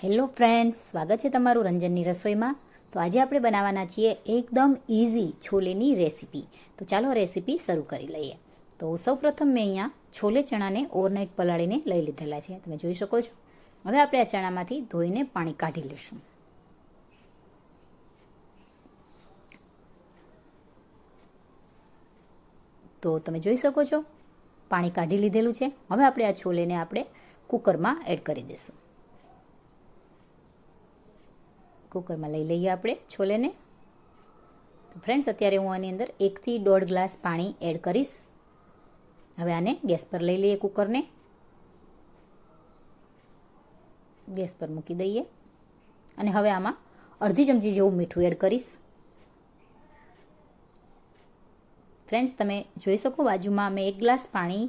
Hello friends, સ્વાગત છે તમારું રંજનની રસોઈમાં. તો આજે આપણે બનાવવાના છીએ એકદમ ઇઝી છોલેની રેસીપી. તો ચાલો રેસીપી શરૂ કરી લઈએ. તો સૌપ્રથમ મેં અહીંયા છોલે ચણાને ઓવરનાઇટ પલાળીને લઈ લીધેલા છે, તમે જોઈ શકો છો. હવે આપણે આ ચણામાંથી ધોઈને પાણી કાઢી લઈશું. તો તમે જોઈ શકો છો પાણી કાઢી લીધેલું છે. હવે આપણે આ છોલેને આપણે કુકરમાં એડ કરી દઈશું. કુકરમાં લઈ લઈએ આપણે છોલેને. તો ફ્રેન્ડ્સ, અત્યારે હું આની અંદર 1 થી 1.5 ગ્લાસ પાણી એડ કરીશ. હવે આને ગેસ પર લઈ લઈએ. કુકરને ગેસ પર મૂકી દઈએ અને હવે આમાં અડધી ચમચી જેવું મીઠું એડ કરીશ. ફ્રેન્ડ્સ, તમે જોઈ શકો બાજુમાં મેં 1 ગ્લાસ પાણી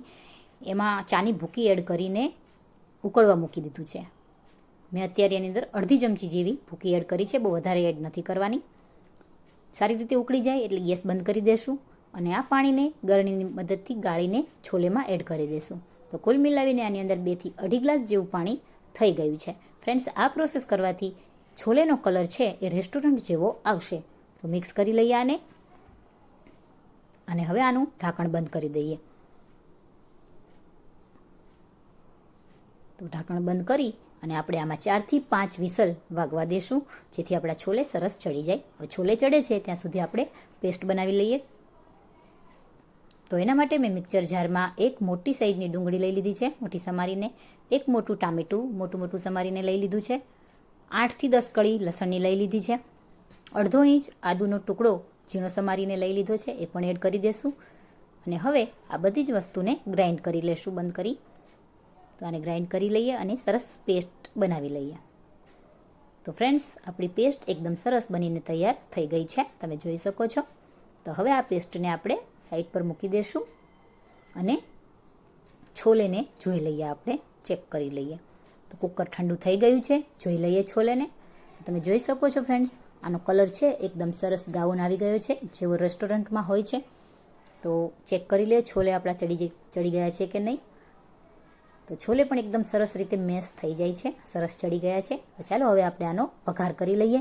એમાં ચાની ભૂકી એડ કરીને ઉકળવા મૂકી દીધું છે. મેં અત્યારે એની અંદર અડધી ચમચી જેવી ભૂકી એડ કરી છે, બહુ વધારે એડ નથી કરવાની. સારી રીતે ઉકળી જાય એટલે ગેસ બંધ કરી દેશું અને આ પાણીને ગળણીની મદદથી ગાળીને છોલેમાં એડ કરી દેશું. તો કુલ મિલાવીને આની અંદર 2 થી 2.5 ગ્લાસ જેવું પાણી થઈ ગયું છે. ફ્રેન્ડ્સ, આ પ્રોસેસ કરવાથી છોલેનો કલર છે એ રેસ્ટોરન્ટ જેવો આવશે. તો મિક્સ કરી લઈએ આને અને હવે આનું ઢાંકણ બંધ કરી દઈએ. તો ઢાંકણ બંધ કરી અને આપણે આમાં 4 થી 5 વિસલ વાગવા દેશું, જેથી આપણા છોલે સરસ ચડી જાય. હવે છોલે ચડે છે ત્યાં સુધી આપણે પેસ્ટ બનાવી લઈએ. તો એના માટે મેં મિક્સર જારમાં એક મોટી સાઈઝની ડુંગળી લઈ લીધી છે, મોટી સમારીને. એક મોટું ટામેટું મોટું સમારીને લઈ લીધું છે. 8 થી 10 કળી લસણની લઈ લીધી છે. અડધો ઇંચ આદુનો ટુકડો ઝીણો સમારીને લઈ લીધો છે, એ પણ એડ કરી દેશું. અને હવે આ બધી જ વસ્તુને ગ્રાઇન્ડ કરી લેશું બંધ કરી. તો આને ગ્રાઇન્ડ કરી લઈએ અને સરસ પેસ્ટ બનાવી લઈએ. તો ફ્રેન્ડ્સ, આપણી પેસ્ટ એકદમ સરસ બનીને તૈયાર થઈ ગઈ છે, તમે જોઈ શકો છો. તો હવે આ પેસ્ટને આપણે સાઈડ પર મૂકી દઈશું અને છોલેને જોઈ લઈએ, આપણે ચેક કરી લઈએ. તો કુકર ઠંડુ થઈ ગયું છે, જોઈ લઈએ છોલેને. તમે જોઈ શકો છો ફ્રેન્ડ્સ, આનો કલર છે એકદમ સરસ બ્રાઉન આવી ગયો છે, જેવો રેસ્ટોરન્ટમાં હોય છે. તો ચેક કરી લઈએ છોલે આપણા ચડી ગયા છે કે નહીં. તો છોલે પણ એકદમ સરસ રીતે મેશ થઈ જાય છે, સરસ ચડી ગયા છે. તો ચાલો હવે આપણે આનો વઘાર કરી લઈએ.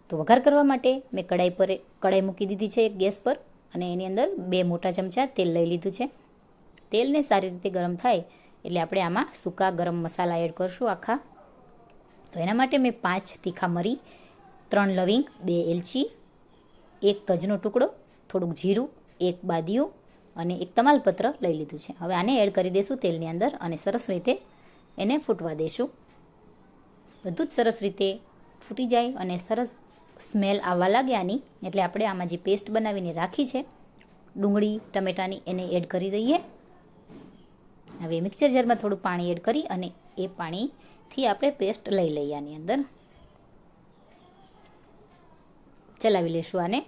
તો વઘાર કરવા માટે મેં કડાઈ મૂકી દીધી છે એક ગેસ પર અને એની અંદર 2 મોટા ચમચા તેલ લઈ લીધું છે. તેલને સારી રીતે ગરમ થાય એટલે આપણે આમાં સૂકા ગરમ મસાલા એડ કરશું આખા. તો એના માટે મેં 5 તીખા મરી, 3 લવિંગ, 2 એલચી, 1 તજનો ટુકડો, થોડુંક જીરું, 1 બાદિયું અને 1 તમાલપત્ર લઈ લીધું છે. હવે આને એડ કરી દઈશું તેલની અંદર અને સરસ રીતે એને ફૂટવા દઈશું. બધું જ સરસ રીતે ફૂટી જાય અને સરસ સ્મેલ આવવા લાગે આની, એટલે આપણે આમાં જે પેસ્ટ બનાવીને રાખી છે ડુંગળી ટમેટાની, એને એડ કરી દઈએ. હવે મિક્સર જારમાં થોડું પાણી એડ કરી અને એ પાણીથી આપણે પેસ્ટ લઈ લઈએ. આની અંદર ચલાવી લઈશું આને.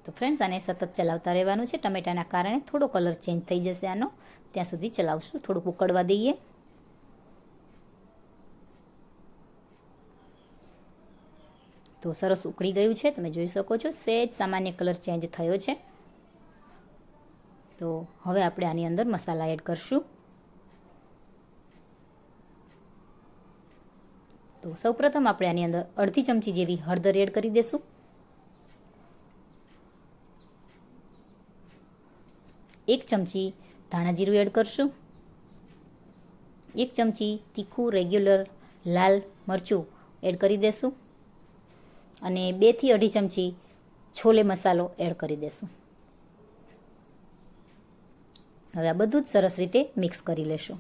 તો ફ્રેન્ડ્સ, આને સતત ચલાવતા રહેવાનું છે. ટમેટાના કારણે થોડો કલર ચેન્જ થઈ જશે આનો, ત્યાં સુધી ચલાવશું. થોડુંક ઉકળવા દઈએ. તો સરસ ઉકળી ગયું છે, તમે જોઈ શકો છો. સહેજ સામાન્ય કલર ચેન્જ થયો છે. તો હવે આપણે આની અંદર મસાલા એડ કરશું. તો સૌપ્રથમ આપણે આની અંદર અડધી ચમચી જેવી હળદર એડ કરી દઈશું. 1 ચમચી ધાણા જીરું એડ કરશું. 1 ચમચી તીખું રેગ્યુલર લાલ મરચું એડ કરી દેશું અને 2 થી 2.5 ચમચી છોલે મસાલો એડ કરી દેશું. હવે આ બધું જ સરસ રીતે મિક્સ કરી લેશું.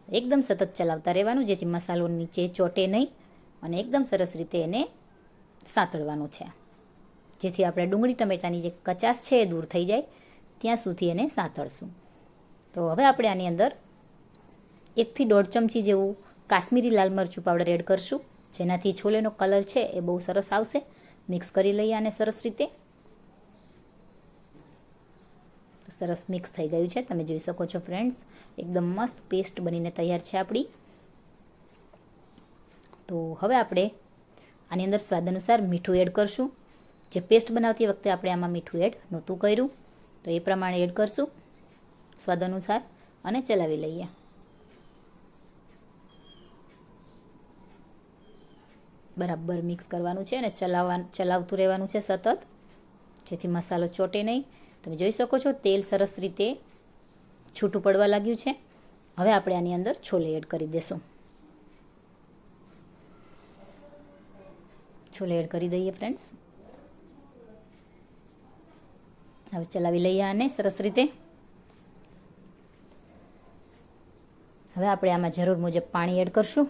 એકદમ સતત ચલાવતા રહેવાનું, જેથી મસાલો નીચે ચોટે નહીં અને એકદમ સરસ રીતે એને સાંતળવાનું છે, જેથી આપણે ડુંગળી ટમેટાની જે કચાશ છે એ દૂર થઈ જાય ત્યાં સુધી એને સાંતળશું. તો હવે આપણે આની અંદર 1 થી 1.5 ચમચી જેવું કાશ્મીરી લાલ મરચું પાવડર એડ કરશું, જેનાથી છોલેનો કલર છે એ બહુ સરસ આવશે. મિક્સ કરી લઈએ આને સરસ રીતે. સરસ મિક્સ થઈ ગયું છે, તમે જોઈ શકો છો ફ્રેન્ડ્સ. એકદમ મસ્ત પેસ્ટ બનીને તૈયાર છે આપણી. તો હવે આપણે આની અંદર સ્વાદ અનુસાર મીઠું એડ કરશું. જે પેસ્ટ બનાવતી વખતે આપણે આમાં મીઠું એડ નહોતું કર્યું, તો એ પ્રમાણે એડ કરશું. સ્વાદ અનુસાર અને ચલાવી લઈએ. બરાબર મિક્સ કરવાનું છે અને ચલાવતું રહેવાનું છે સતત, જેથી મસાલો ચોટે નહીં. તમે જોઈ શકો છો તેલ સરસ રીતે છૂટું પડવા લાગ્યું છે. હવે આપણે આની અંદર છોલે એડ કરી દઈશું. છોલે એડ કરી દઈએ ફ્રેન્ડ્સ. હવે ચલાવી લઈએ આને સરસ રીતે. હવે આપણે આમાં જરૂર મુજબ પાણી એડ કરશું.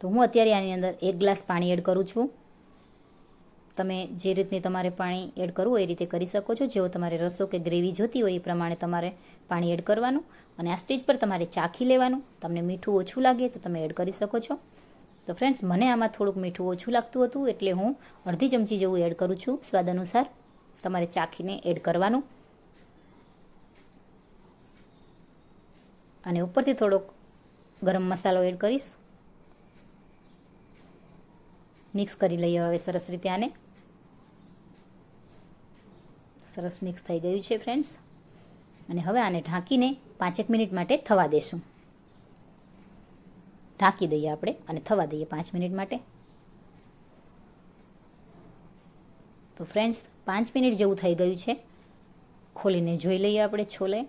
તો હું અત્યારે આની અંદર 1 ગ્લાસ પાણી એડ કરું છું. તમે જે રીતની તમારે પાણી એડ કરવું એ રીતે કરી શકો છો. જેવો તમારે રસો કે ગ્રેવી જોતી હોય એ પ્રમાણે તમારે પાણી એડ કરવાનું. અને આ સ્ટેજ પર તમારે ચાખી લેવાનું. તમને મીઠું ઓછું લાગે તો તમે એડ કરી શકો છો. તો ફ્રેન્ડ્સ, મને આમાં થોડુંક મીઠું ઓછું લાગતું હતું એટલે હું અડધી ચમચી જેવું એડ કરું છું. સ્વાદ અનુસાર તમારે ચાખીને એડ કરવાનું. અને ઉપરથી થોડોક ગરમ મસાલો એડ કરીશ. મિક્સ કરી લઈએ હવે સરસ રીતે આને. સરસ મિક્સ થઈ ગયું છે ફ્રેન્ડ્સ. અને હવે આને ઢાંકીને 5 મિનિટ માટે થવા દેશું. ઢાંકી દઈએ આપણે અને થવા દઈએ 5 મિનિટ માટે. તો ફ્રેન્ડ્સ, 5 મિનિટ જેવું થઈ ગયું છે. ખોલીને જોઈ લઈએ આપણે છોલે.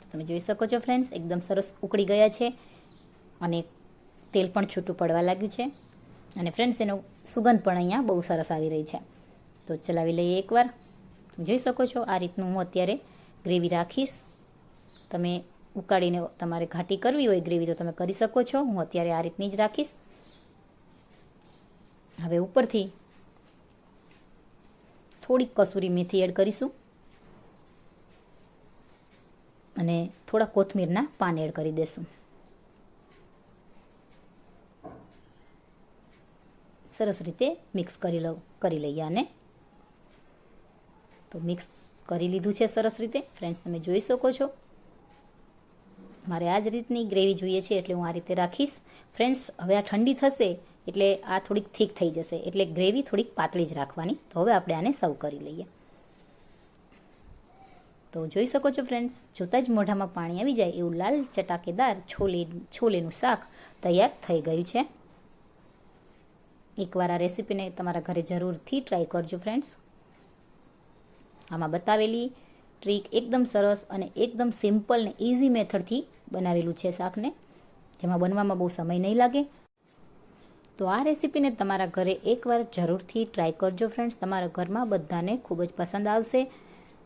તમે જોઈ શકો છો ફ્રેન્ડ્સ, એકદમ સરસ ઉકળી ગયા છે અને તેલ પણ છૂટું પડવા લાગ્યું છે. અને ફ્રેન્ડ્સ, એનો સુગંધ પણ અહીંયા બહુ સરસ આવી રહી છે. તો ચલાવી લઈએ એકવાર. જોઈ શકો છો આ રીતનું હું અત્યારે ગ્રેવી રાખીશ. તમે ઉકાળીને તમારે ઘાટી કરવી હોય ગ્રેવી તો તમે કરી શકો છો. હું અત્યારે આ રીતની જ રાખીશ. હવે ઉપરથી થોડીક કસૂરી મેથી એડ કરીશું અને થોડા કોથમીરના પાન એડ કરી દઈશું. સરસ રીતે મિક્સ કરી લઈએ આને. તો મિક્સ કરી લીધું છે સરસ રીતે. ફ્રેન્ડ્સ, તમે જોઈ શકો છો મારે આ જ રીતની ગ્રેવી જોઈએ છે એટલે હું આ રીતે રાખીશ. ફ્રેન્ડ્સ, હવે આ ઠંડી થશે એટલે આ થોડીક થીક થઈ જશે, એટલે ગ્રેવી થોડીક પાતળી જ રાખવાની. તો હવે આપણે આને સર્વ કરી લઈએ. તો જોઈ શકો છો ફ્રેન્ડ્સ, જોતાં જ મોઢામાં પાણી આવી જાય એવું લાલ ચટાકેદાર છોલેનું શાક તૈયાર થઈ ગયું છે. એકવાર આ રેસીપીને તમારા ઘરે જરૂરથી ટ્રાય કરજો ફ્રેન્ડ્સ. આમાં બતાવેલી ટ્રીક એકદમ સરસ અને એકદમ સિમ્પલ ને ઇઝી મેથડથી બનાવેલું છે શાકને, જેમાં બનવામાં બહુ સમય નહીં લાગે. તો આ રેસીપીને તમારા ઘરે એકવાર જરૂરથી ટ્રાય કરજો ફ્રેન્ડ્સ. તમારા ઘરમાં બધાને ખૂબ જ પસંદ આવશે.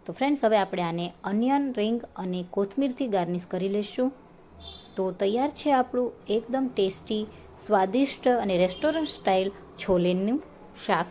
તો ફ્રેન્ડ્સ, હવે આપણે આને અનિયન રિંગ અને કોથમીરથી ગાર્નિશ કરી લઈશું. તો તૈયાર છે આપણું એકદમ ટેસ્ટી, સ્વાદિષ્ટ અને રેસ્ટોરન્ટ સ્ટાઇલ છોલેનું શાક.